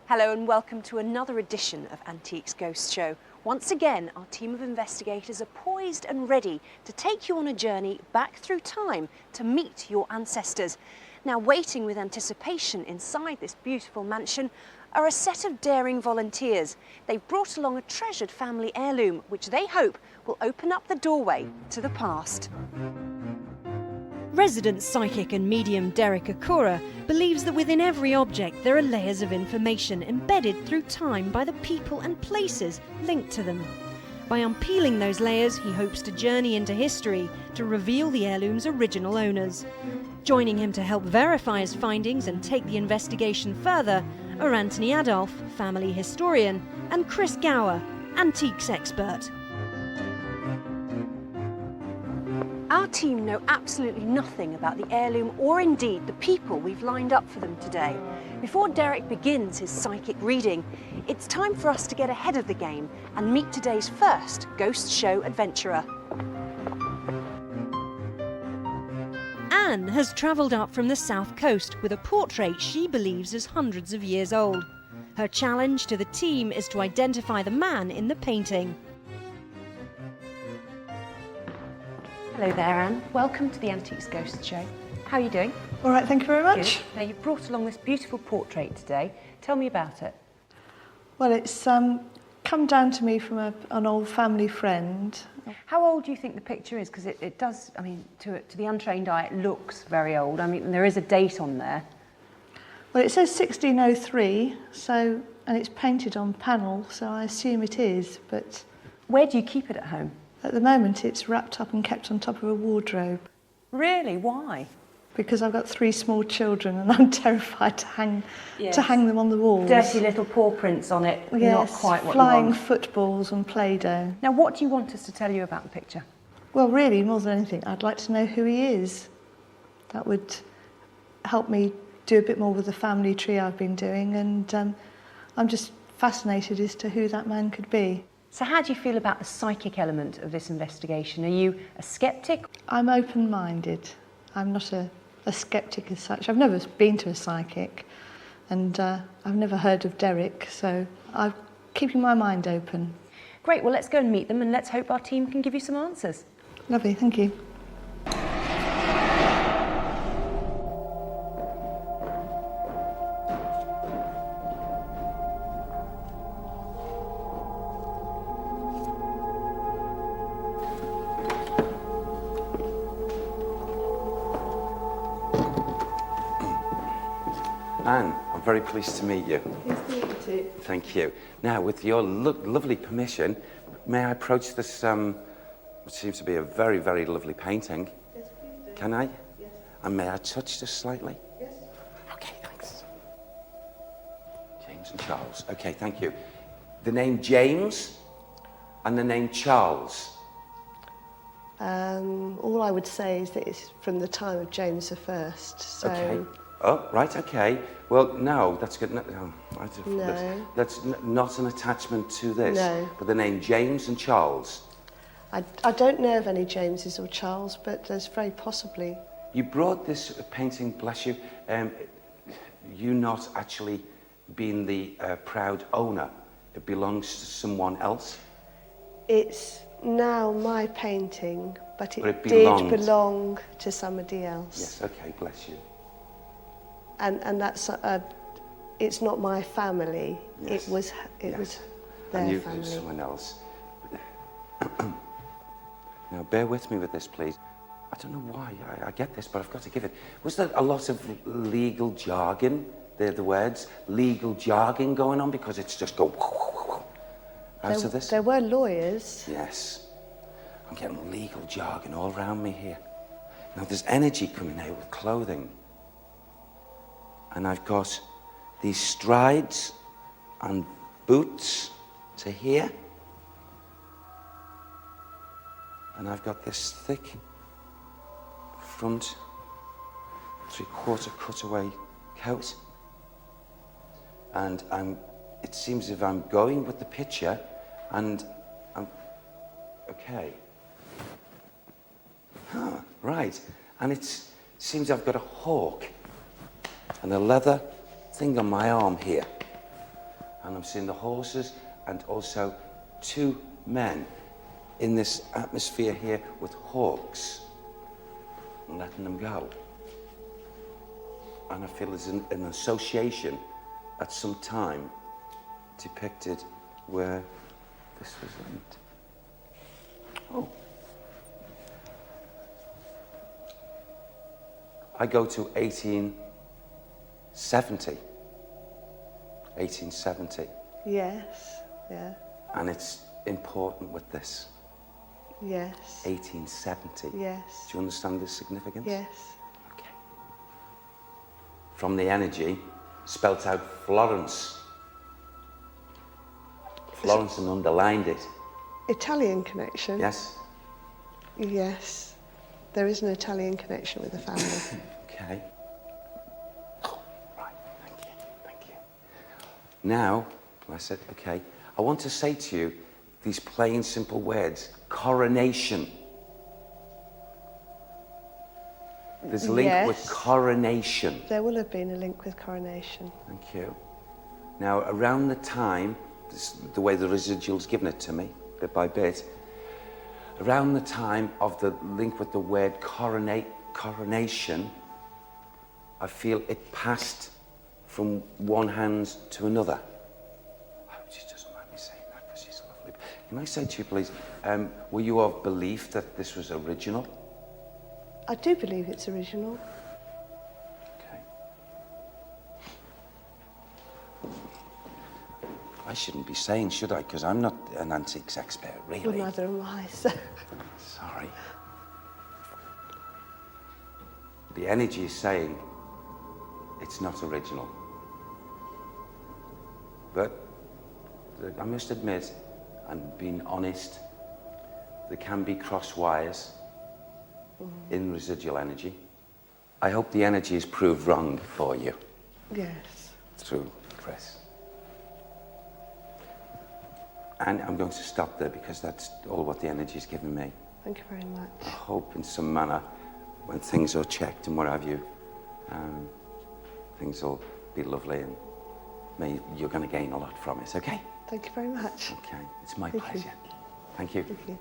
Hello and welcome to another edition of Antiques Ghost Show. Once again, our team of investigators are poised and ready to take you on a journey back through time to meet your ancestors. Now, waiting with anticipation inside this beautiful mansion are a set of daring volunteers. They've brought along a treasured family heirloom, which they hope will open up the doorway to the past. Resident psychic and medium Derek Acorah believes that within every object there are layers of information embedded through time by the people and places linked to them. By unpeeling those layers, he hopes to journey into history to reveal the heirloom's original owners. Joining him to help verify his findings and take the investigation further are Anthony Adolph, family historian, and Chris Gower, antiques expert. Our team know absolutely nothing about the heirloom or indeed the people we've lined up for them today. Before Derek begins his psychic reading, it's time for us to get ahead of the game and meet today's first Ghost Show adventurer. Anne has travelled up from the south coast with a portrait she believes is hundreds of years old. Her challenge to the team is to identify the man in the painting. Hello there, Anne. Welcome to the Antiques Ghost Show. How are you doing? All right, thank you very much. Good. Now, you've brought along this beautiful portrait today. Tell me about it. Well, it's come down to me from an old family friend. How old do you think the picture is? Because it does, I mean, to the untrained eye, it looks very old. I mean, there is a date on there. Well, it says 1603, so, and it's painted on panel, so I assume it is, but... Where do you keep it at home? At the moment, it's wrapped up and kept on top of a wardrobe. Really? Why? Because I've got 3 small children and I'm terrified to hang them on the walls. Dirty little paw prints on it. Yes, not quite what flying you want. footballs and Play-Doh. Now, what do you want us to tell you about the picture? Well, really, more than anything, I'd like to know who he is. That would help me do a bit more with the family tree I've been doing, and I'm just fascinated as to who that man could be. So how do you feel about the psychic element of this investigation? Are you a sceptic? I'm open-minded. I'm not a sceptic as such. I've never been to a psychic, and I've never heard of Derek, so I'm keeping my mind open. Great, well, let's go and meet them, and let's hope our team can give you some answers. Lovely, thank you. Anne, I'm very pleased to meet you. Pleased to meet you too. Thank you. Now, with your lovely permission, may I approach this, what seems to be a very, very lovely painting? Yes, please do. Can I? Yes. And may I touch this slightly? Yes. Okay, thanks. James and Charles. Okay, thank you. The name James and the name Charles. All I would say is that it's from the time of James I, so... Okay. Oh, right, okay. Well, no, that's good. No, No. That's not an attachment to this. No. But the name James and Charles. I don't know of any Jameses or Charles, but there's very possibly. You brought this painting, bless you, you not actually being the proud owner. It belongs to someone else. It's now my painting, but it did belonged. belong to somebody else. Yes, okay, bless you. And that's it's not my family. Yes. It was Yes. their And you family. someone else. Now, bear with me with this, please. I don't know why I get this, but I've got to give it. Was there a lot of legal jargon? They're the words, legal jargon going on, because it's just go. Out of this. There were lawyers. Yes. I'm getting legal jargon all around me here. Now, there's energy coming out with clothing. And I've got these strides and boots to here. And I've got this thick front 3/4 cutaway coat. And it seems as if I'm going with the picture, and I'm, okay. Huh, right, and it seems I've got a hawk and a leather thing on my arm here. And I'm seeing the horses and also two men in this atmosphere here with hawks and letting them go. And I feel there's an association at some time depicted where this was linked. Oh. I go to 1870. 1870. Yes, yeah, And it's important with this. yes, 1870. yes, Do you understand the significance? yes. Okay. From the energy, spelt out Florence. Florence and underlined it. Italian connection? Yes? Yes. There is an Italian connection with the family. Okay. Right, thank you, thank you. Now, I said, okay, I want to say to you these plain, simple words. Coronation. There's a link with Yes. coronation. There will have been a link with coronation. Thank you. Now, around the time, the way the residual's given it to me, bit by bit, around the time of the link with the word coronation, I feel it passed from one hand to another. I hope she doesn't mind me saying that because she's lovely. Can I say to you, please, were you of belief that this was original? I do believe it's original. Okay. I shouldn't be saying, should I? Because I'm not an antiques expert, really. Well, neither am I, so... Sorry. The energy is saying it's not original. But I must admit, and being honest, there can be cross wires in residual energy. I hope the energy is proved wrong for you Yes. through Chris. And I'm going to stop there because that's all what the energy is giving me. Thank you very much. I hope in some manner, when things are checked and what have you, things will be lovely and you're going to gain a lot from it, okay? Thank you very much. Okay, it's my Thank you. pleasure. Thank you. Thank you.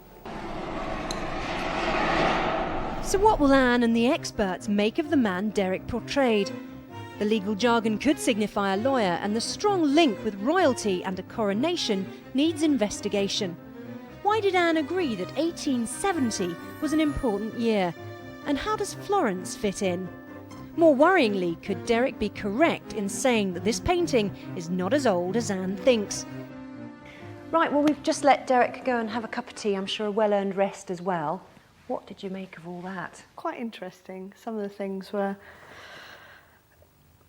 So what will Anne and the experts make of the man Derek portrayed? The legal jargon could signify a lawyer, and the strong link with royalty and a coronation needs investigation. Why did Anne agree that 1870 was an important year? And how does Florence fit in? More worryingly, could Derek be correct in saying that this painting is not as old as Anne thinks? Right, well, we've just let Derek go and have a cup of tea, I'm sure a well-earned rest as well. What did you make of all that? Quite interesting. Some of the things were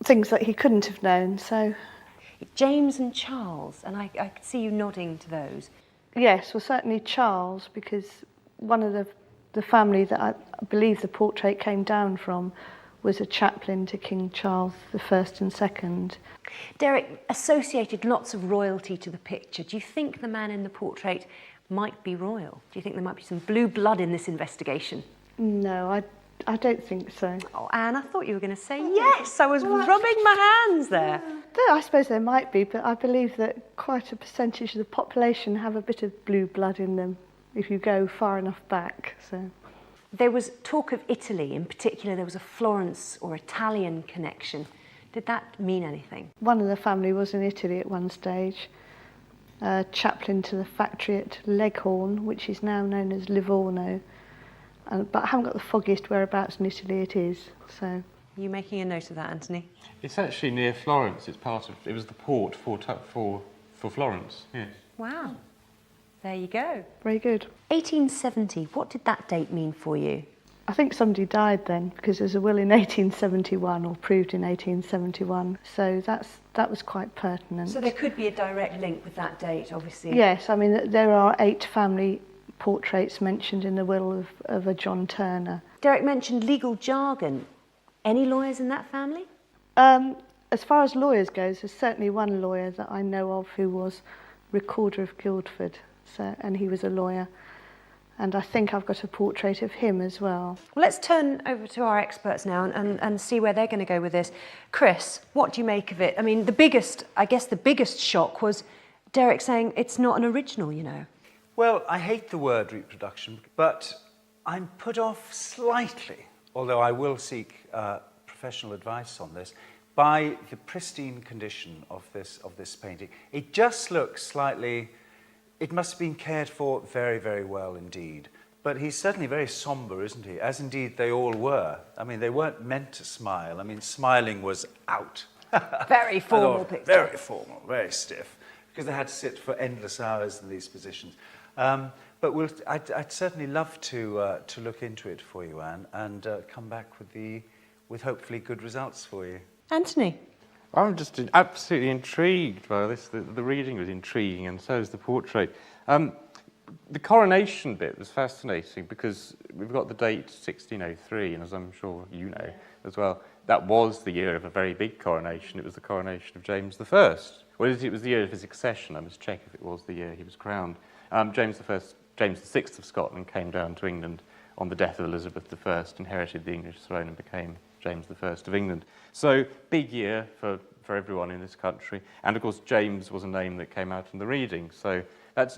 things that he couldn't have known, so... James and Charles, and I could see you nodding to those. Yes, well, certainly Charles, because one of the family that I believe the portrait came down from was a chaplain to King Charles I and II. Derek associated lots of royalty to the picture. Do you think the man in the portrait might be royal? Do you think there might be some blue blood in this investigation? No, I don't think so. Oh, Anne, I thought you were going to say yes. I was rubbing my hands there. I suppose there might be, but I believe that quite a percentage of the population have a bit of blue blood in them if you go far enough back. So There was talk of Italy. In particular, there was a Florence or Italian connection. Did that mean anything? one of the family was in Italy at one stage, chaplain to the factory at Leghorn, which is now known as Livorno. But I haven't got the foggiest whereabouts in Italy it is. So Are you making a note of that, Anthony? It's actually near Florence. It was the port for Florence. Yes. Wow. There you go. very good. 1870, what did that date mean for you? I think somebody died then because there's a will in 1871 or proved in 1871. So that was quite pertinent. So there could be a direct link with that date, obviously. Yes, I mean there are 8 family portraits mentioned in the will of a John Turner. Derek mentioned legal jargon. Any lawyers in that family? As far as lawyers goes, there's certainly one lawyer that I know of who was Recorder of Guildford, and he was a lawyer. And I think I've got a portrait of him as well. Well, let's turn over to our experts now and see where they're going to go with this. Chris, what do you make of it? I mean, the biggest shock was Derek saying it's not an original, you know. Well, I hate the word reproduction, but I'm put off slightly, although I will seek professional advice on this, by the pristine condition of this painting. It just looks slightly... It must have been cared for very, very well indeed. But he's certainly very sombre, isn't he? As indeed they all were. I mean, they weren't meant to smile. I mean, smiling was out. Very formal picture. Very formal, very stiff, because they had to sit for endless hours in these positions. But I'd certainly love to look into it for you, Anne, and come back with hopefully good results for you. Anthony? I'm just absolutely intrigued by this. The reading was intriguing, and so is the portrait. The coronation bit was fascinating because we've got the date 1603, and as I'm sure you know as well, that was the year of a very big coronation. It was the coronation of James I. Well, it was the year of his accession. I must check if it was the year he was crowned. James VI of Scotland came down to England on the death of Elizabeth I, inherited the English throne and became James I of England. So, big year for everyone in this country. And of course, James was a name that came out in the reading. So that's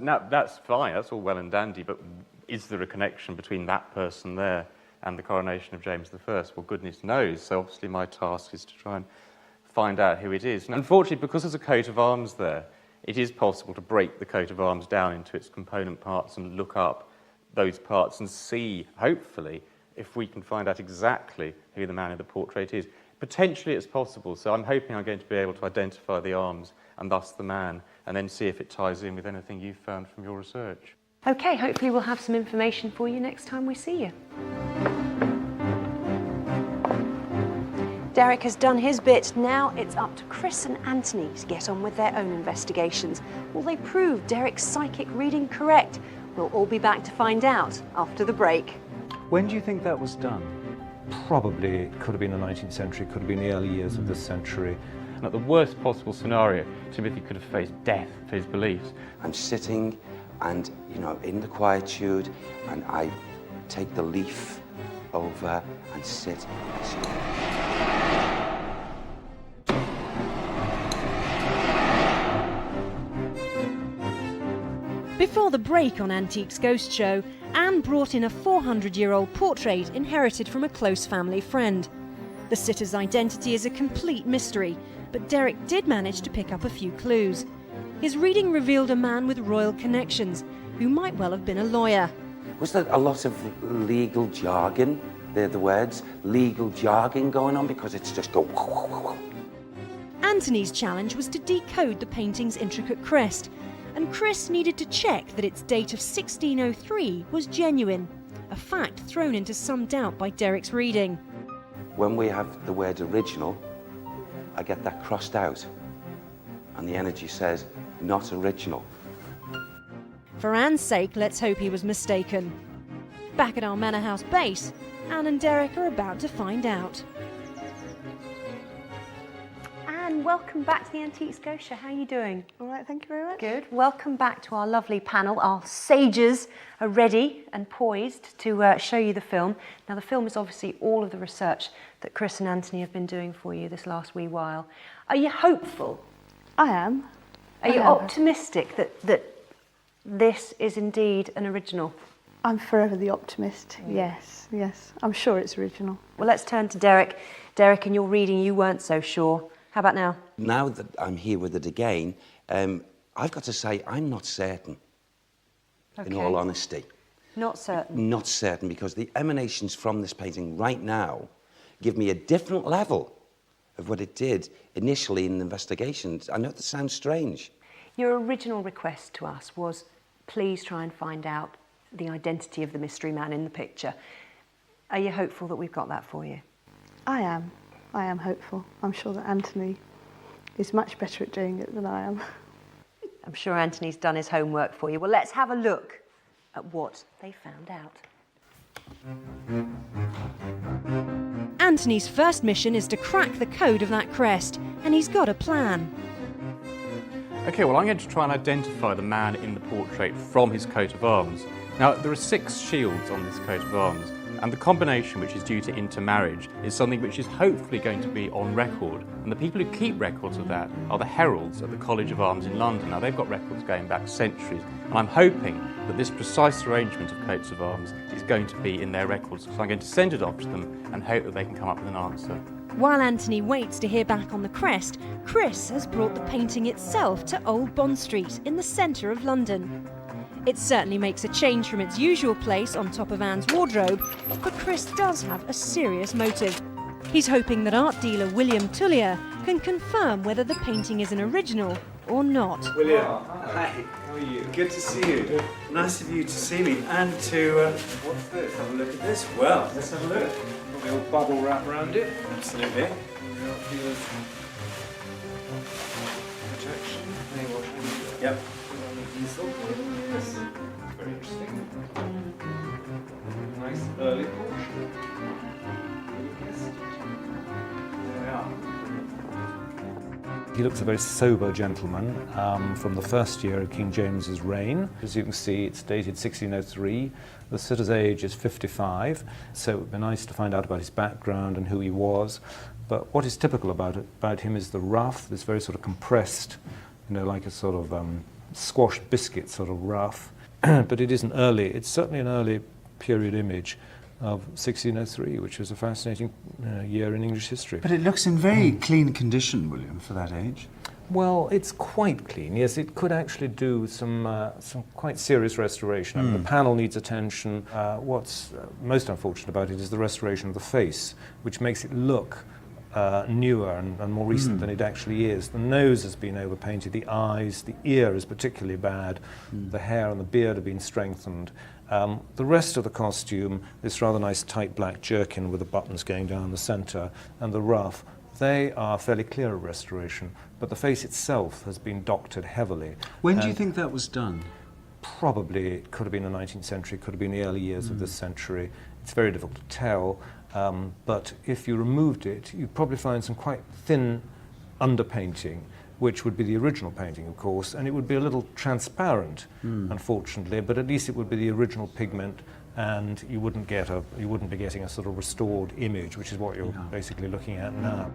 fine, that's all well and dandy, but is there a connection between that person there and the coronation of James I? Well, goodness knows. So obviously my task is to try and find out who it is. And unfortunately, because there's a coat of arms there, it is possible to break the coat of arms down into its component parts and look up those parts and see, hopefully, if we can find out exactly who the man in the portrait is. Potentially it's possible, so I'm hoping I'm going to be able to identify the arms and thus the man, and then see if it ties in with anything you've found from your research. OK, hopefully we'll have some information for you next time we see you. Derek has done his bit. Now it's up to Chris and Anthony to get on with their own investigations. Will they prove Derek's psychic reading correct? We'll all be back to find out after the break. When do you think that was done? Probably it could have been the 19th century, could have been the early years of this century. And at the worst possible scenario, Timothy could have faced death for his beliefs. I'm sitting and, you know, in the quietude, and I take the leaf over and sit in the chair. Before the break on Antiques Ghost Show, Anne brought in a 400-year-old portrait inherited from a close family friend. The sitter's identity is a complete mystery, but Derek did manage to pick up a few clues. His reading revealed a man with royal connections, who might well have been a lawyer. Was there a lot of legal jargon? They're the words, legal jargon going on, because it's just go... Anthony's challenge was to decode the painting's intricate crest, and Chris needed to check that its date of 1603 was genuine, a fact thrown into some doubt by Derek's reading. When we have the word original, I get that crossed out, and the energy says, not original. For Anne's sake, let's hope he was mistaken. Back at our Manor House base, Anne and Derek are about to find out. Anne, welcome back to the Antiques Ghost Show. How are you doing? All right, thank you very much. Good. Welcome back to our lovely panel. Our sages are ready and poised to show you the film. Now, the film is obviously all of the research that Chris and Anthony have been doing for you this last wee while. Are you hopeful? I am. Are you optimistic that this is indeed an original? I'm forever the optimist. Yes, yes. I'm sure it's original. Well, let's turn to Derek. Derek, in your reading, you weren't so sure. How about now? Now that I'm here with it again, I've got to say I'm not certain, in all honesty. Not certain? Not certain, because the emanations from this painting right now give me a different level of what it did initially in the investigations. I know that sounds strange. Your original request to us was, please try and find out the identity of the mystery man in the picture. Are you hopeful that we've got that for you? I am. I am hopeful. I'm sure that Anthony is much better at doing it than I am. I'm sure Anthony's done his homework for you. Well, let's have a look at what they found out. Anthony's first mission is to crack the code of that crest, and he's got a plan. OK, well, I'm going to try and identify the man in the portrait from his coat of arms. Now, there are 6 shields on this coat of arms, and the combination which is due to intermarriage is something which is hopefully going to be on record. And the people who keep records of that are the heralds at the College of Arms in London. Now, they've got records going back centuries, and I'm hoping that this precise arrangement of coats of arms is going to be in their records. So I'm going to send it off to them and hope that they can come up with an answer. While Anthony waits to hear back on the crest, Chris has brought the painting itself to Old Bond Street in the centre of London. It certainly makes a change from its usual place on top of Anne's wardrobe, but Chris does have a serious motive. He's hoping that art dealer William Tullier can confirm whether the painting is an original or not. William, hi. How are you? Good to see you. Nice of you to see me and to... what's this? Have a look at this. Well, let's have a look. Got the old bubble wrap around it. Absolutely. Protection. Yep. Yes. Very interesting. Nice early portrait. There we are. He looks a very sober gentleman from the first year of King James's reign. As you can see, it's dated 1603. The sitter's age is 55, so it would be nice to find out about his background and who he was. But what is typical about him is the ruff, this very sort of compressed, like a sort of squash biscuit sort of ruff. But it's certainly an early period image of 1603, which was a fascinating year in English history. But it looks in very clean condition, William, for that age. Well, it's quite clean. Yes, it could actually do some quite serious restoration. I mean, the panel needs attention. What's most unfortunate about it is the restoration of the face, which makes it look newer and more recent than it actually is. The nose has been overpainted, the eyes, the ear is particularly bad, the hair and the beard have been strengthened. The rest of the costume, this rather nice tight black jerkin with the buttons going down the centre and the ruff, they are fairly clear of restoration, but the face itself has been doctored heavily. When do you think that was done? Probably it could have been the 19th century, could have been the early years of this century. It's very difficult to tell, but if you removed it, you'd probably find some quite thin underpainting, which would be the original painting, of course, and it would be a little transparent, unfortunately, but at least it would be the original pigment, and you wouldn't be getting a sort of restored image, which is what you're basically looking at now.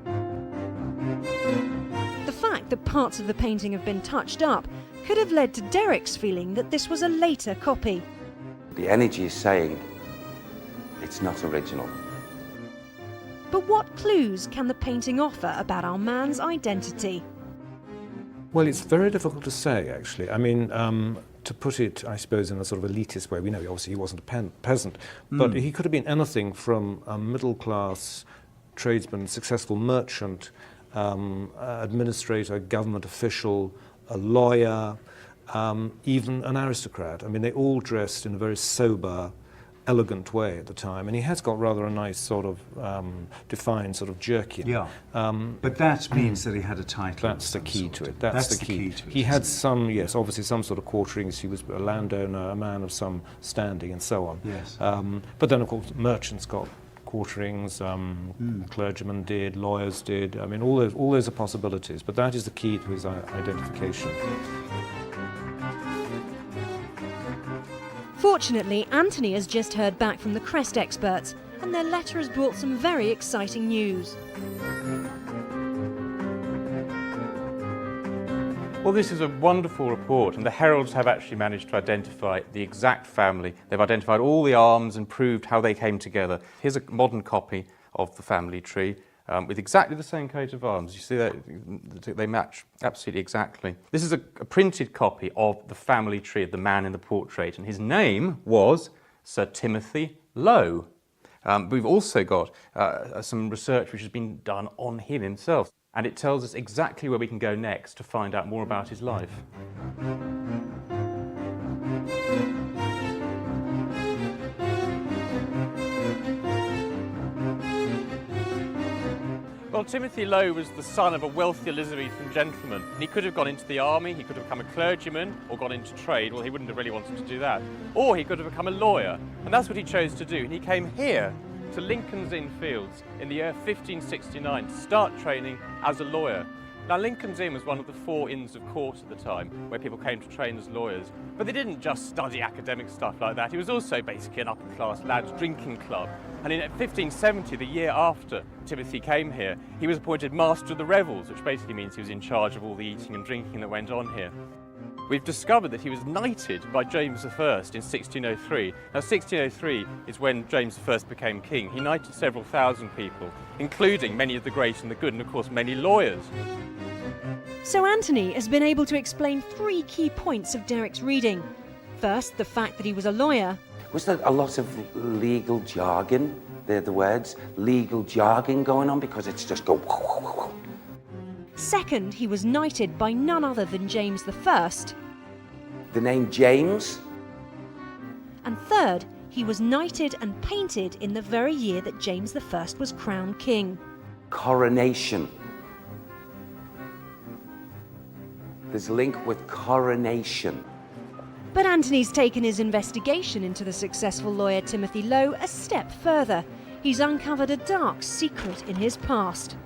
The fact that parts of the painting have been touched up could have led to Derek's feeling that this was a later copy. The energy is saying it's not original. But what clues can the painting offer about our man's identity? Well, it's very difficult to say, actually. I mean, to put it, I suppose, in a sort of elitist way, we know obviously he wasn't a peasant, but he could have been anything from a middle-class tradesman, successful merchant, administrator, government official, a lawyer, even an aristocrat. I mean, they all dressed in a very sober, elegant way at the time, and he has got rather a nice sort of defined sort of jerkin. Yeah. But that means that he had a title. That's the key to it. That's the key to it. He had some, yes, obviously some sort of quarterings. He was a landowner, a man of some standing, and so on. Yes. But then, of course, merchants got quarterings. Clergymen did. Lawyers did. I mean, all those are possibilities. But that is the key to his identification. Fortunately, Anthony has just heard back from the crest experts, and their letter has brought some very exciting news. Well, this is a wonderful report, and the heralds have actually managed to identify the exact family. They've identified all the arms and proved how they came together. Here's a modern copy of the family tree with exactly the same coat of arms. You see that they match absolutely exactly. This is a printed copy of the family tree of the man in the portrait, and his name was Sir Timothy Lowe. We've also got some research which has been done on him himself, and it tells us exactly where we can go next to find out more about his life. Well, Timothy Lowe was the son of a wealthy Elizabethan gentleman. He could have gone into the army, he could have become a clergyman, or gone into trade. Well, he wouldn't have really wanted to do that. Or he could have become a lawyer, and that's what he chose to do. And he came here to Lincoln's Inn Fields in the year 1569 to start training as a lawyer. Now, Lincoln's Inn was one of the 4 inns of court at the time where people came to train as lawyers, but they didn't just study academic stuff like that. It was also basically an upper-class lads' drinking club. And in 1570, the year after Timothy came here, he was appointed Master of the Revels, which basically means he was in charge of all the eating and drinking that went on here. We've discovered that he was knighted by James I in 1603. Now, 1603 is when James I became king. He knighted several thousand people, including many of the great and the good, and of course many lawyers. So Anthony has been able to explain 3 key points of Derek's reading. First, the fact that he was a lawyer. Was there a lot of legal jargon? They're the words, legal jargon going on, because it's just go. Second, he was knighted by none other than James I. The name James. And third, he was knighted and painted in the very year that James I was crowned king. Coronation. There's a link with coronation. But Anthony's taken his investigation into the successful lawyer Timothy Lowe a step further. He's uncovered a dark secret in his past.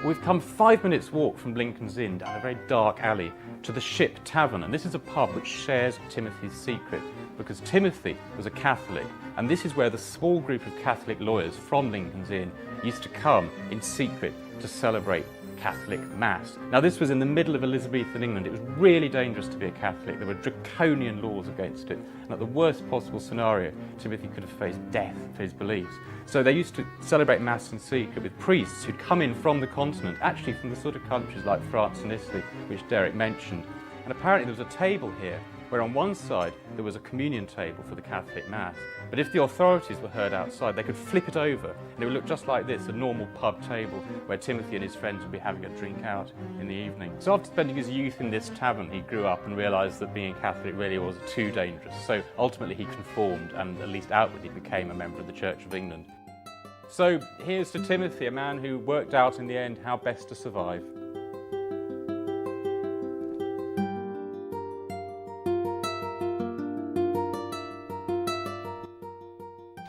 We've come 5 minutes' walk from Lincoln's Inn down a very dark alley to the Ship Tavern, and this is a pub which shares Timothy's secret, because Timothy was a Catholic, and this is where the small group of Catholic lawyers from Lincoln's Inn used to come in secret to celebrate Catholic Mass. Now, this was in the middle of Elizabethan England. It was really dangerous to be a Catholic. There were draconian laws against it, and at the worst possible scenario, Timothy could have faced death for his beliefs. So they used to celebrate Mass in secret with priests who'd come in from the continent, actually from the sort of countries like France and Italy, which Derek mentioned. And apparently there was a table here where on one side there was a communion table for the Catholic Mass, but if the authorities were heard outside, they could flip it over and it would look just like this, a normal pub table where Timothy and his friends would be having a drink out in the evening. So after spending his youth in this tavern, he grew up and realised that being a Catholic really was too dangerous. So ultimately he conformed and at least outwardly became a member of the Church of England. So here's to Timothy, a man who worked out in the end how best to survive.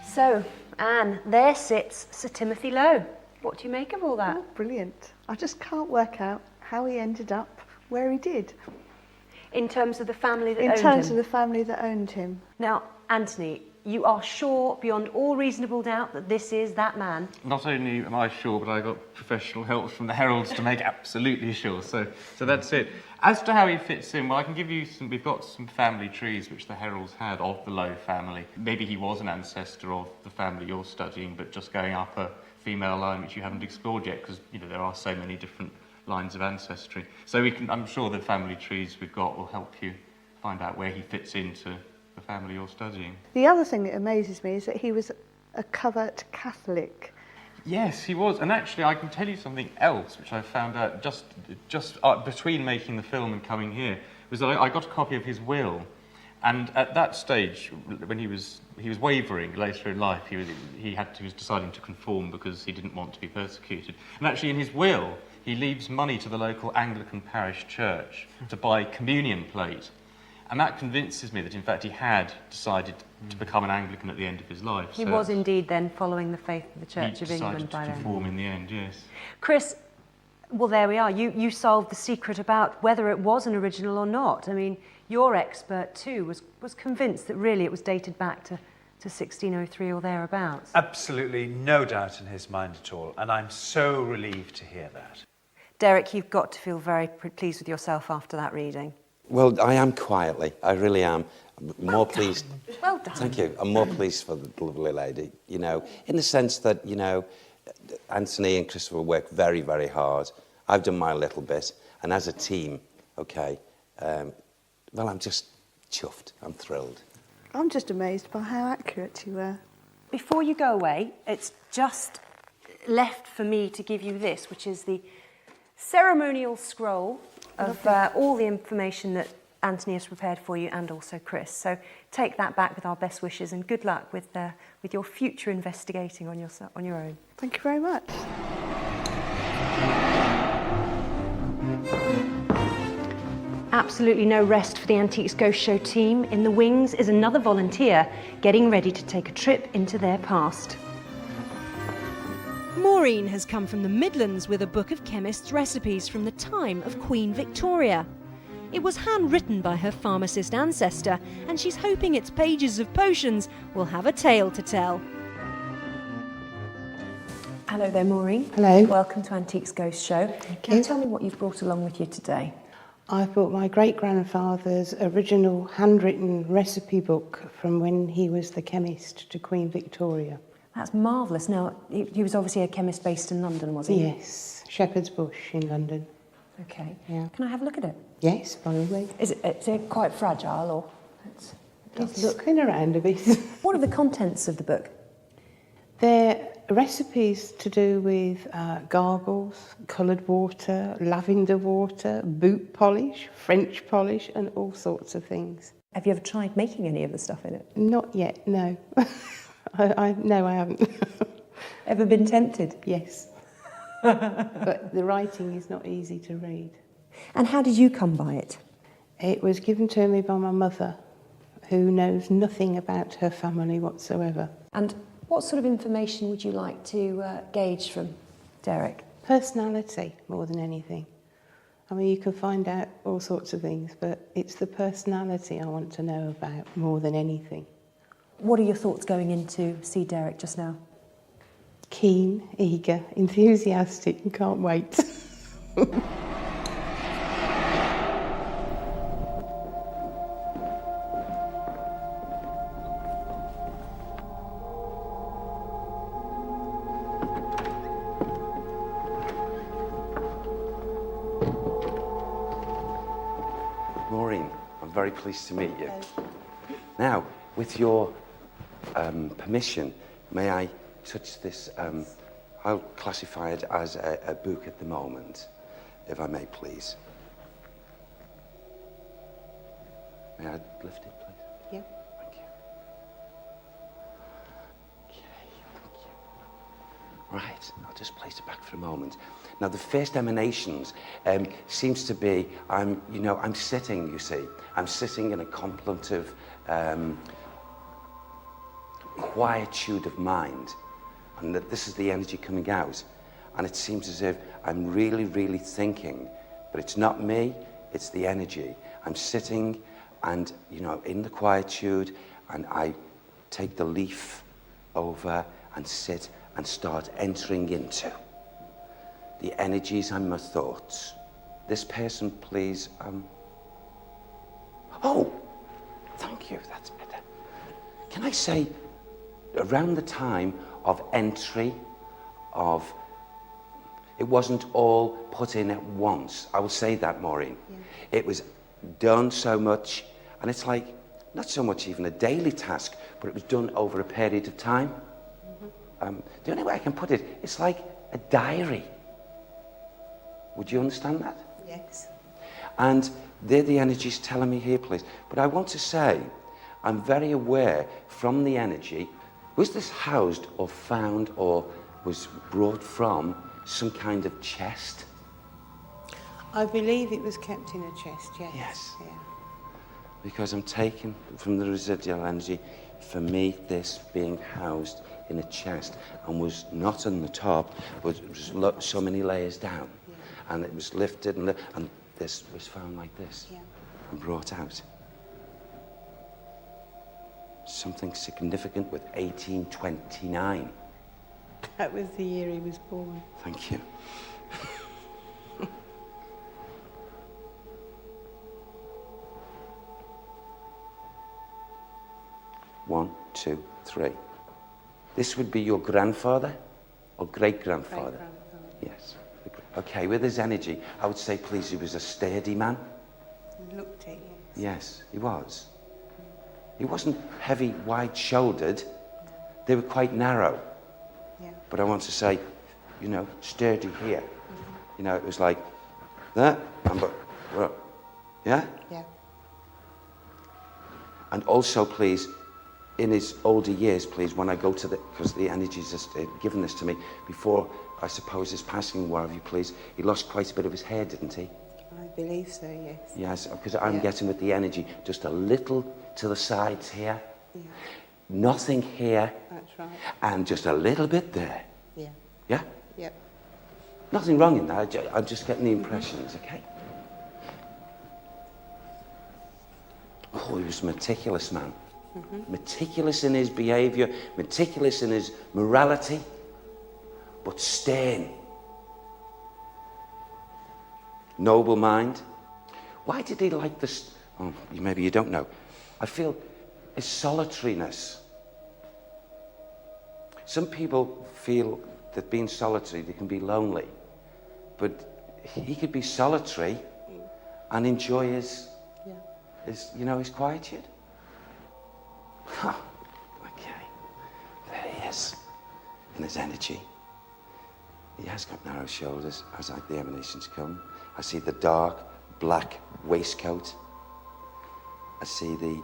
So, Anne, there sits Sir Timothy Lowe. What do you make of all that? Oh, brilliant. I just can't work out how he ended up where he did. In terms of the family that owned him? In terms of the family that owned him. Now, Anthony, you are sure beyond all reasonable doubt that this is that man? Not only am I sure, but I got professional help from the heralds to make absolutely sure. So that's it. As to how he fits in, well, I can give you some. We've got some family trees which the heralds had of the Lowe family. Maybe he was an ancestor of the family you're studying, but just going up a female line which you haven't explored yet, because there are so many different lines of ancestry. So I'm sure the family trees we've got will help you find out where he fits into the family you're studying. The other thing that amazes me is that he was a covert Catholic. Yes, he was. And actually, I can tell you something else, which I found out just between making the film and coming here, was that I got a copy of his will. And at that stage, when he was wavering later in life, he was deciding to conform because he didn't want to be persecuted. And actually, in his will, he leaves money to the local Anglican parish church to buy communion plate. And that convinces me that, in fact, he had decided to become an Anglican at the end of his life. He was indeed then following the faith of the Church of England by then. He decided to conform in the end, yes. Chris, well, there we are. You solved the secret about whether it was an original or not. I mean, your expert, too, was convinced that really it was dated back to 1603 or thereabouts. Absolutely no doubt in his mind at all, and I'm so relieved to hear that. Derek, you've got to feel very pleased with yourself after that reading. Well, I am quietly. I really am. More pleased. Well done. Thank you. I'm more pleased for the lovely lady, in the sense that, Anthony and Christopher work very, very hard. I've done my little bit. And as a team, well, I'm just chuffed. I'm thrilled. I'm just amazed by how accurate you were. Before you go away, it's just left for me to give you this, which is the ceremonial scroll of all the information that Anthony has prepared for you, and also Chris. So take that back with our best wishes, and good luck with your future investigating on your own. Thank you very much. Absolutely no rest for the Antiques Ghost Show team. In the wings is another volunteer getting ready to take a trip into their past. More Maureen has come from the Midlands with a book of chemists' recipes from the time of Queen Victoria. It was handwritten by her pharmacist ancestor, and she's hoping its pages of potions will have a tale to tell. Hello there, Maureen. Hello. Welcome to Antiques Ghost Show. Can you tell me what you've brought along with you today? I've brought my great-grandfather's original handwritten recipe book from when he was the chemist to Queen Victoria. That's marvellous. Now, he was obviously a chemist based in London, was he? Yes, Shepherd's Bush in London. Okay. Yeah. Can I have a look at it? Yes, by all means. Is it quite fragile, or? It's looking around a bit. What are the contents of the book? They're recipes to do with gargles, coloured water, lavender water, boot polish, French polish, and all sorts of things. Have you ever tried making any of the stuff in it? Not yet, no. No, I haven't. Ever been tempted? Yes. But the writing is not easy to read. And how did you come by it? It was given to me by my mother, who knows nothing about her family whatsoever. And what sort of information would you like to gauge from Derek? Personality, more than anything. I mean, you can find out all sorts of things, but it's the personality I want to know about more than anything. What are your thoughts going in to see Derek just now? Keen, eager, enthusiastic, and can't wait. Maureen, I'm very pleased to meet you. Now, with your permission, may I touch this? I'll classify it as a book at the moment, if I may, please. May I lift it, please? Yeah. Thank you. Okay, thank you. Right, I'll just place it back for a moment. Now, the first emanations seems to be, I'm sitting, you see. I'm sitting in a contemplative quietude of mind. And that this is the energy coming out. And it seems as if I'm really, really thinking, but it's not me, it's the energy. I'm sitting and, in the quietude, and I take the leaf over and sit and start entering into the energies and my thoughts. This person, please, oh, thank you, that's better. Can I say, around the time of entry, it wasn't all put in at once. I will say that, Maureen. Yeah. It was done so much, and it's like, not so much even a daily task, but it was done over a period of time. Mm-hmm. The only way I can put it, it's like a diary. Would you understand that? Yes. And they're the energies telling me here, please. But I want to say, I'm very aware from the energy. Was this housed or found or was brought from some kind of chest? I believe it was kept in a chest, yes. Yes. Yeah. Because I'm taking from the residual energy, for me, this being housed in a chest and was not on the top, but it was so many layers down. Yeah. And it was lifted and this was found like this, yeah, and brought out. Something significant with 1829. That was the year he was born. Thank you. One, two, three. This would be your grandfather or great-grandfather? Great-grandfather. Yes. Okay, with his energy, I would say, please, he was a sturdy man. He looked it, yes. Yes, he was. He wasn't heavy, wide-shouldered. They were quite narrow. Yeah. But I want to say, sturdy here. Mm-hmm. It was like that, yeah? Yeah. And also, please, in his older years, please, when I go to because the energy's just given this to me, before, I suppose, his passing, wherever you please, he lost quite a bit of his hair, didn't he? I believe so, yes. Yes, because I'm getting with the energy just a little to the sides here. Yeah. Nothing here. That's right. And just a little bit there. Yeah. Yeah? Yep. Nothing wrong in that. I'm just getting the impressions, okay? Oh, he was a meticulous man. Meticulous in his behaviour, meticulous in his morality, but stern. Noble mind. Why did he like this? Oh, maybe you don't know. I feel his solitariness. Some people feel that being solitary, they can be lonely. But he could be solitary and enjoy his quietude. Huh. Okay. There he is. In his energy. He has got narrow shoulders, as like the emanations come. I see the dark black waistcoat. I see the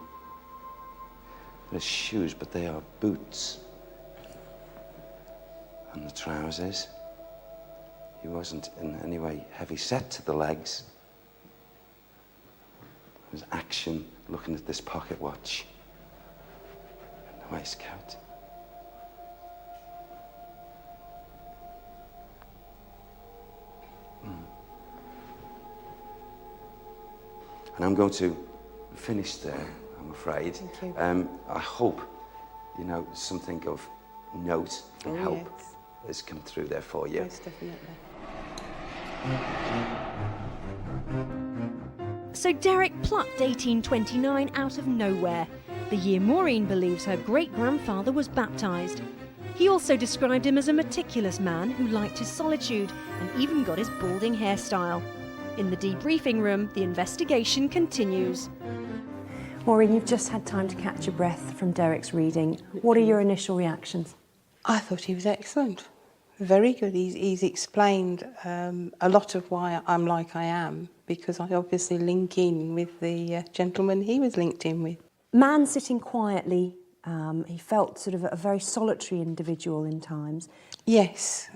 shoes, but they are boots. And the trousers. He wasn't in any way heavy set to the legs. There was action looking at this pocket watch. And the waistcoat. And I'm going to finish there, I'm afraid. Thank you. I hope, something of note and help has come through there for you. Most definitely. So Derek plucked 1829 out of nowhere, the year Maureen believes her great-grandfather was baptised. He also described him as a meticulous man who liked his solitude and even got his balding hairstyle. In the debriefing room, the investigation continues. Maureen, you've just had time to catch your breath from Derek's reading. What are your initial reactions? I thought he was excellent. Very good. He's explained a lot of why I'm like I am, because I obviously link in with the gentleman he was linked in with. Man sitting quietly, he felt sort of a very solitary individual in times. Yes.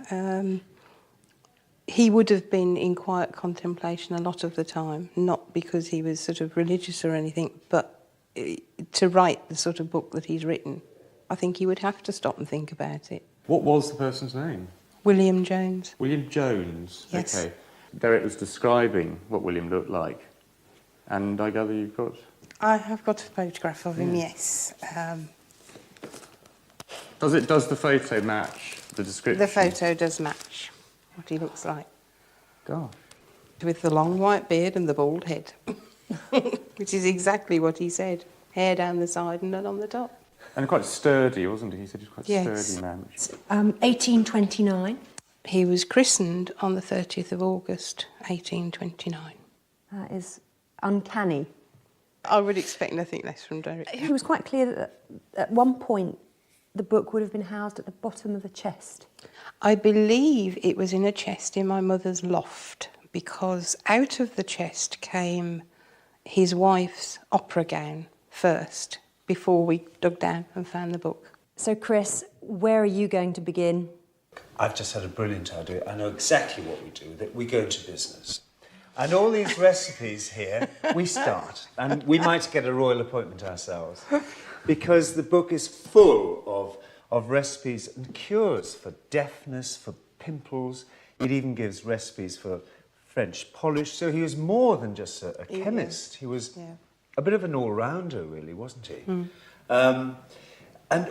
He would have been in quiet contemplation a lot of the time, not because he was sort of religious or anything, but to write the sort of book that he's written, I think he would have to stop and think about it. What was the person's name? William Jones. William Jones. Yes. Okay. Derek was describing what William looked like. And I gather you've got... I have got a photograph of him, yes. Does the photo match the description? The photo does match what he looks like. Gosh. With the long white beard and the bald head, which is exactly what he said. Hair down the side and none on the top. And quite sturdy, wasn't he? He said he was quite Yes. sturdy man. 1829. He was christened on the 30th of August, 1829. That is uncanny. I would expect nothing less from Derek. It was quite clear that at one point the book would have been housed at the bottom of the chest. I believe it was in a chest in my mother's loft, because out of the chest came his wife's opera gown first, before we dug down and found the book. So, Chris, where are you going to begin? I've just had a brilliant idea. I know exactly what we do, that we go into business. And all these recipes here, we start. And we might get a royal appointment ourselves. Because the book is full of recipes and cures for deafness, for pimples. It even gives recipes for French polish. So he was more than just a chemist. He was a bit of an all-rounder, really, wasn't he? And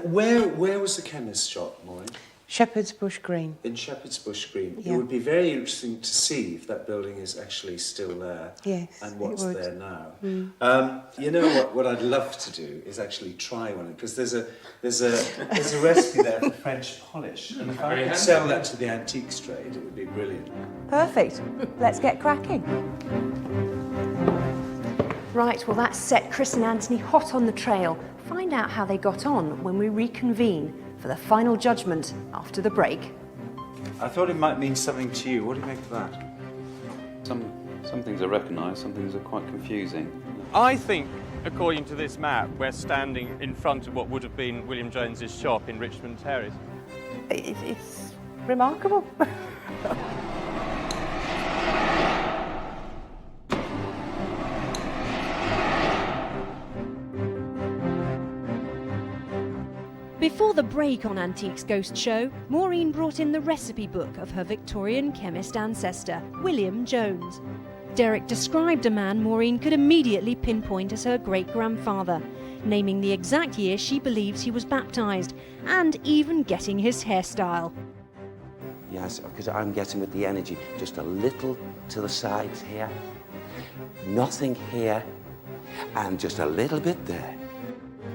where was the chemist's shop, Maureen? Shepherd's Bush Green. In Shepherd's Bush Green. Yeah. It would be very interesting to see if that building is actually still there. Yes, and what's it would. there now. You know what I'd love to do is actually try one, because there's a recipe there for French polish. And if I could sell that to the antiques trade, it would be brilliant. Perfect. Let's get cracking. Right, well, that set Chris and Anthony hot on the trail. Find out how they got on when we reconvene for the final judgment after the break. I thought it might mean something to you. What do you make of that? Some things I recognise, some things are quite confusing. I think, according to this map, we're standing in front of what would have been William Jones's shop in Richmond Terrace. It's remarkable. Before the break on Antiques Ghost Show, Maureen brought in the recipe book of her Victorian chemist ancestor, William Jones. Derek described a man Maureen could immediately pinpoint as her great-grandfather, naming the exact year she believes he was baptised, and even getting his hairstyle. Yes, because I'm getting with the energy just a little to the sides here, nothing here, and just a little bit there.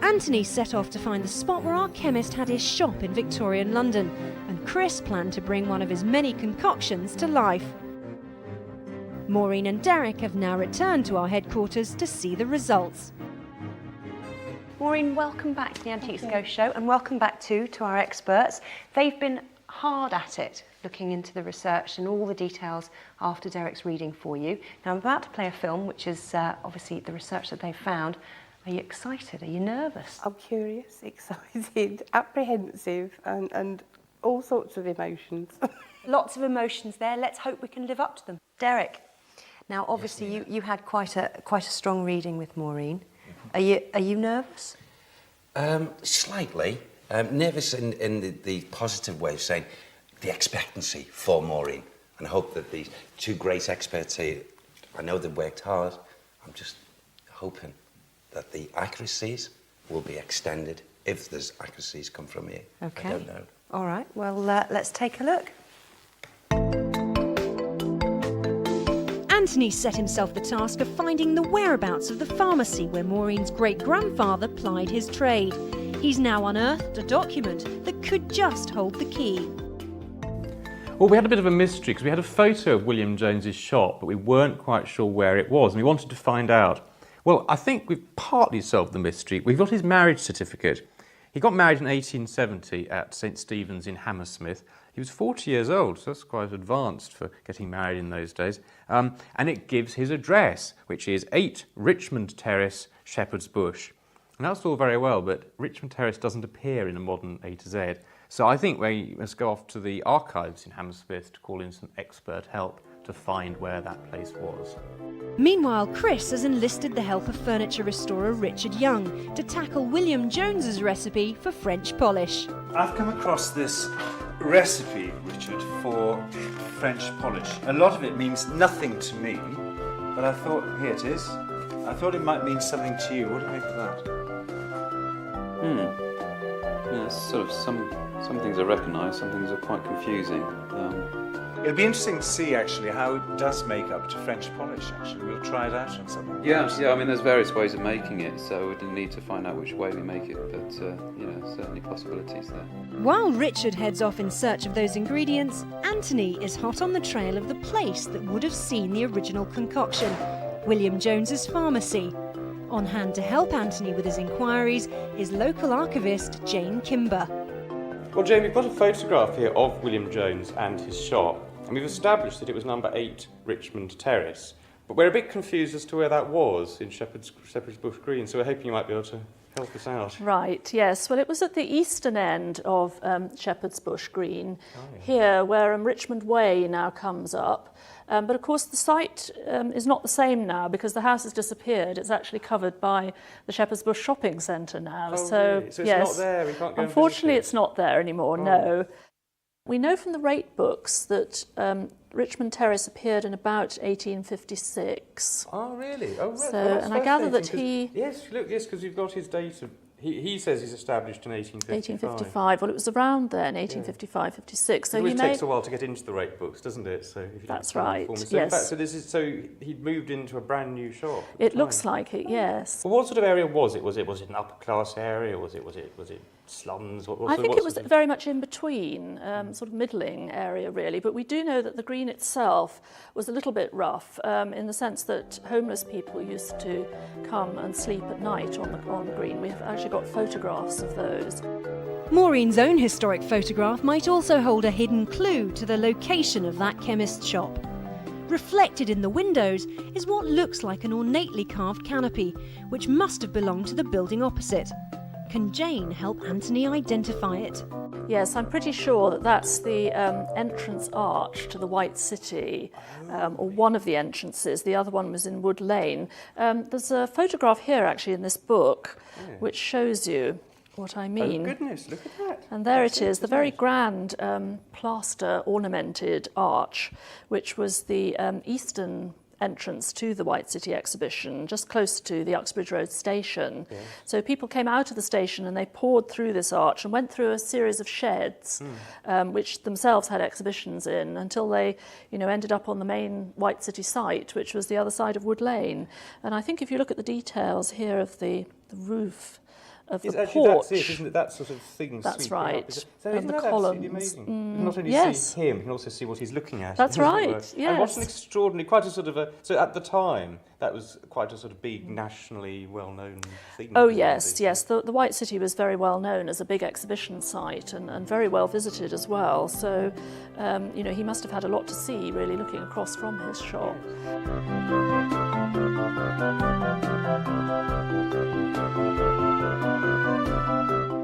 Anthony set off to find the spot where our chemist had his shop in Victorian London, and Chris planned to bring one of his many concoctions to life. Maureen and Derek have now returned to our headquarters to see the results. Maureen, welcome back to the Antiques Ghost Show, and welcome back to our experts. They've been hard at it, looking into the research and all the details after Derek's reading for you. Now I'm about to play a film, which is obviously the research that they've found. Are you excited? Are you nervous? I'm curious, excited, apprehensive, and all sorts of emotions. Lots of emotions there. Let's hope we can live up to them. Derek, now obviously you had quite a strong reading with Maureen. Are you nervous? Slightly. Nervous in the positive way of saying the expectancy for Maureen, and I hope that these two great experts here, I know they've worked hard, I'm just hoping that the accuracies will be extended if there's accuracies come from here. Okay. I don't know. All right, well, let's take a look. Anthony set himself the task of finding the whereabouts of the pharmacy where Maureen's great-grandfather plied his trade. He's now unearthed a document that could just hold the key. Well, we had a bit of a mystery because we had a photo of William Jones's shop, but we weren't quite sure where it was, and we wanted to find out. Well, I think we've partly solved the mystery. We've got his marriage certificate. He got married in 1870 at St Stephen's in Hammersmith. He was 40 years old, so that's quite advanced for getting married in those days. And it gives his address, which is 8 Richmond Terrace, Shepherd's Bush. And that's all very well, but Richmond Terrace doesn't appear in a modern A to Z. So I think we must go off to the archives in Hammersmith to call in some expert help to find where that place was. Meanwhile, Chris has enlisted the help of furniture restorer Richard Young to tackle William Jones's recipe for French polish. I've come across this recipe, Richard, for French polish. A lot of it means nothing to me, but I thought, here it is. I thought it might mean something to you. What do you make of that? Yeah, it's sort of some things I recognise, some things are quite confusing. It'll be interesting to see, actually, how it does make up to French polish, actually. We'll try it out on something. Yeah, I mean, there's various ways of making it, so we need to find out which way we make it, but, certainly possibilities there. While Richard heads off in search of those ingredients, Anthony is hot on the trail of the place that would have seen the original concoction, William Jones's pharmacy. On hand to help Anthony with his inquiries is local archivist Jane Kimber. Well, Jane, we've got a photograph here of William Jones and his shop, and we've established that it was number 8 Richmond Terrace. But we're a bit confused as to where that was in Shepherd's Bush Green, so we're hoping you might be able to help us out. Right, yes. Well, it was at the eastern end of Shepherd's Bush Green, here where Richmond Way now comes up. But of course the site is not the same now because the house has disappeared. It's actually covered by the Shepherd's Bush Shopping Centre now. So it's yes, not there, we can't go unfortunately and it's not there anymore, no. We know from the rate books that Richmond Terrace appeared in about 1856. Oh, really? Oh, right. So, Well, that's and I gather that fascinating, yes, look, yes, because you've got his date of... He says he's established in 1855. 1855. Well, it was around then, 1855, 56. So it always he takes a while to get into the rate books, doesn't it? So if you That's don't right, inform me. So yes. In fact, so he'd moved into a brand new shop. It looks like it, yes. Well, what sort of area was it? Was it an upper class area? Was it slums? I think it was very much in between, sort of middling area really. But we do know that the green itself was a little bit rough in the sense that homeless people used to come and sleep at night on the green. We have actually got photographs of those. Maureen's own historic photograph might also hold a hidden clue to the location of that chemist's shop. Reflected in the windows is what looks like an ornately carved canopy, which must have belonged to the building opposite. Can Jane help Anthony identify it? Yes, I'm pretty sure that that's the entrance arch to the White City, or one of the entrances. The other one was in Wood Lane. There's a photograph here, actually, in this book, which shows you. what I mean. Oh goodness, look at that. And there That's it is, the very grand plaster ornamented arch, which was the eastern entrance to the White City exhibition, just close to the Uxbridge Road station. Yeah. So people came out of the station and they poured through this arch and went through a series of sheds, which themselves had exhibitions in, until they, ended up on the main White City site, which was the other side of Wood Lane. And I think if you look at the details here of the roof of the porch. That's it, isn't it? That sort of thing. That's sweeping right. Up, is it? So And isn't the that columns. absolutely amazing? You can not only yes. see him, you can also see what he's looking at. That's as it right, were. And what yes. an extraordinary, quite a sort of a. So at the time, that was quite a sort of big, nationally well-known thing. Oh yes, yes. The White City was very well known as a big exhibition site and very well visited as well. So, he must have had a lot to see, really, looking across from his shop.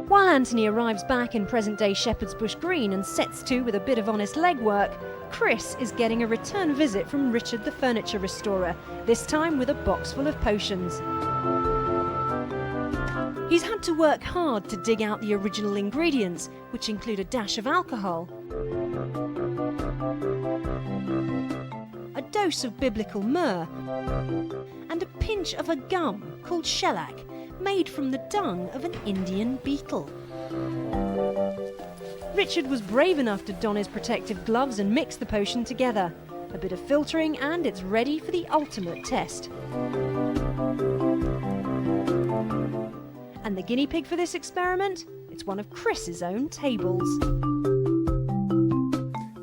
While Anthony arrives back in present-day Shepherd's Bush Green and sets to with a bit of honest legwork, Chris is getting a return visit from Richard the furniture restorer, this time with a box full of potions. He's had to work hard to dig out the original ingredients, which include a dash of alcohol, a dose of biblical myrrh, and a pinch of a gum called shellac, made from the dung of an Indian beetle. Richard was brave enough to don his protective gloves and mix the potion together. A bit of filtering and it's ready for the ultimate test. And the guinea pig for this experiment? It's one of Chris's own tables.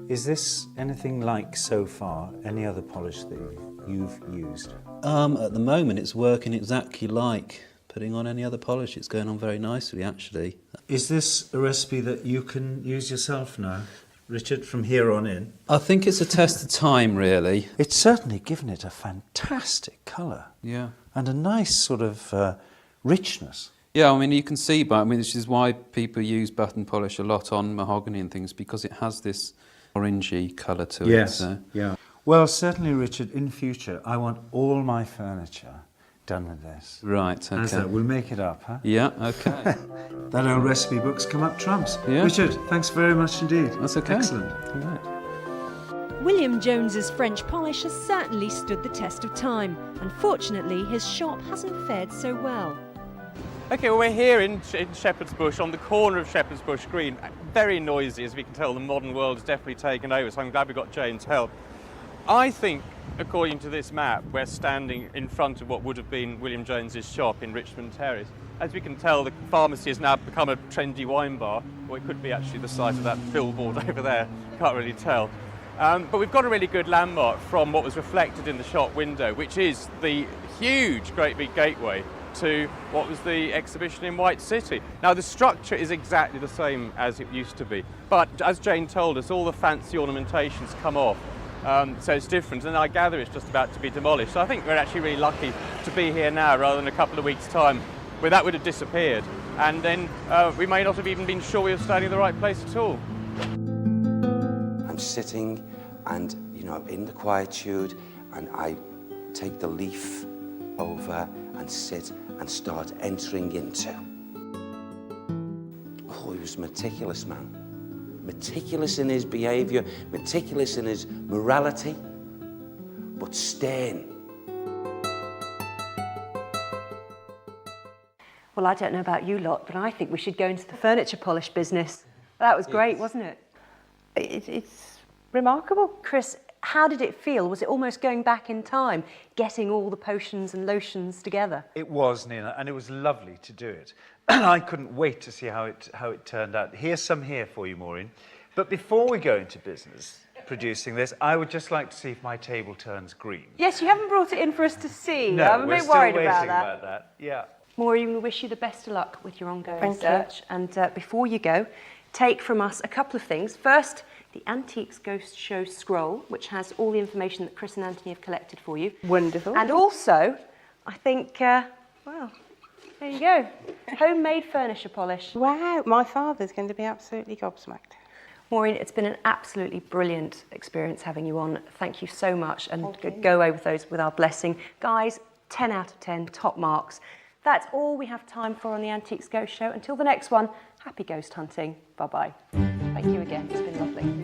Is this anything like, so far, any other polish that you've used? At the moment it's working exactly like putting on any other polish. It's going on very nicely, actually. Is this a recipe that you can use yourself now, Richard, from here on in? I think it's a test of time, really. It's certainly given it a fantastic colour. Yeah. And a nice sort of richness. Yeah, I mean, you can see, this is why people use button polish a lot on mahogany and things, because it has this orangey colour to it. Yes, So. yeah. Well, certainly, Richard, in future, I want all my furniture done with this. Right, okay. How's that? We'll make it up, huh? Yeah, okay. That old recipe book's come up trumps. Yeah. Richard, thanks very much indeed. That's okay. Excellent. All right. William Jones's French polish has certainly stood the test of time. Unfortunately, his shop hasn't fared so well. Okay, well, we're here in Shepherd's Bush, on the corner of Shepherd's Bush Green. Very noisy, as we can tell. The modern world has definitely taken over, so I'm glad we got Jane's help. I think, according to this map, we're standing in front of what would have been William Jones's shop in Richmond Terrace. As we can tell, the pharmacy has now become a trendy wine bar, or it could be actually the site of that billboard over there. Can't really tell. But we've got a really good landmark from what was reflected in the shop window, which is the huge, great big gateway to what was the exhibition in White City. Now, the structure is exactly the same as it used to be, but as Jane told us, all the fancy ornamentations come off. So it's different, and I gather it's just about to be demolished. So I think we're actually really lucky to be here now rather than a couple of weeks' time where that would have disappeared. And then we may not have even been sure we were standing in the right place at all. I'm sitting and, in the quietude, and I take the leaf over and sit and start entering into. Oh, he was a meticulous man. Meticulous in his behaviour, meticulous in his morality, but stern. Well, I don't know about you lot, but I think we should go into the furniture polish business. That was great, wasn't it? It's remarkable. Chris, how did it feel? Was it almost going back in time, getting all the potions and lotions together? It was, Nina, and it was lovely to do it. I couldn't wait to see how it turned out. Here's some here for you, Maureen. But before we go into business producing this, I would just like to see if my table turns green. Yes, you haven't brought it in for us to see. No, I'm a we're bit still worried waiting about that. Yeah. Maureen, we wish you the best of luck with your ongoing Thank you. research. And before you go, take from us a couple of things. First, the Antiques Ghostshow scroll, which has all the information that Chris and Anthony have collected for you. Wonderful. And also, I think, well, there you go. Homemade furniture polish. Wow, my father's going to be absolutely gobsmacked. Maureen, it's been an absolutely brilliant experience having you on. Thank you so much. And go away with those with our blessing. Guys, 10 out of 10, top marks. That's all we have time for on the Antiques Ghost Show. Until the next one, happy ghost hunting. Bye-bye. Thank you again. It's been lovely.